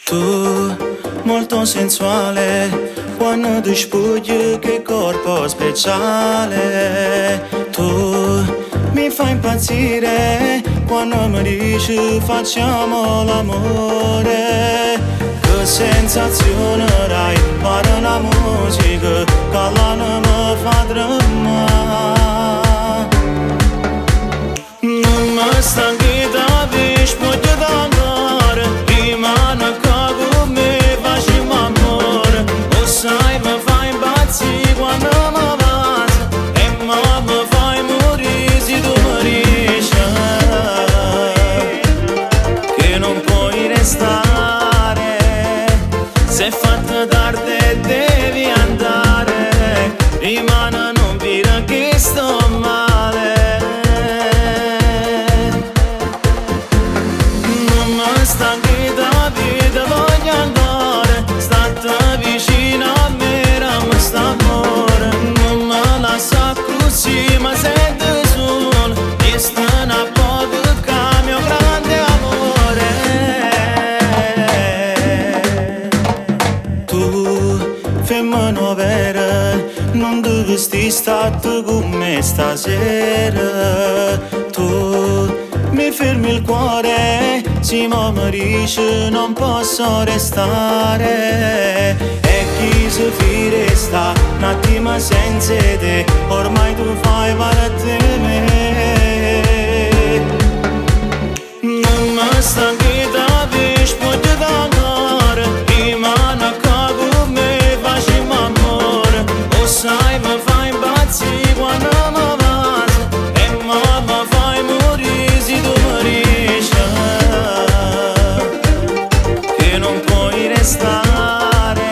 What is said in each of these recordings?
Tu, molto sensuale, quando ti spugli che corpo speciale. Tu mi fai impazzire quando mi dici facciamo l'amore. Che sensazione dai, guarda una musica che non mi fa tremare. Non mi stanchi da vi spugli d'amore, rimane con me facciamo amore. O sai mi fai impazzire quando mi passi e mi fai morire se tu mi dici che non puoi restare. Se è fatta tardi e devi andare, rimane non dire che sto male. Non mi stanchi da vita, voglio andare, state vicino a me, rammi st'amore. Non me lascia così, ma sento solo, e sta una po' del mio grande amore. Tu, femmina vera, non dovresti stare con me stasera. Tu mi fermi il cuore, sì ma mi dici non posso restare. E chi se fi resta un attimo senza te, ormai tu fai parte di me. Non mi stanchi da vi spugli d'amore, rimane con me facciamo amore. O sai mi fai impazzire quando mi passi e mi fai morire se tu mi dici che non puoi restare.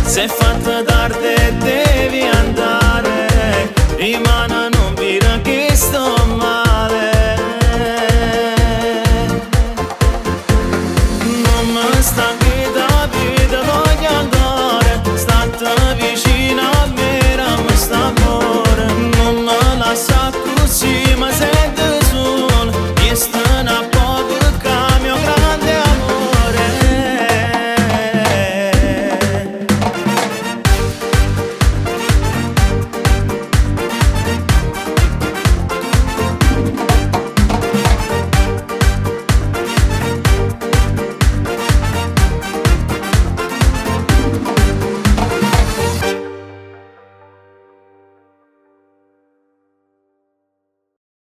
Se è fatta tardi e devi andare, rimane non dire che sto male. Non mi stanco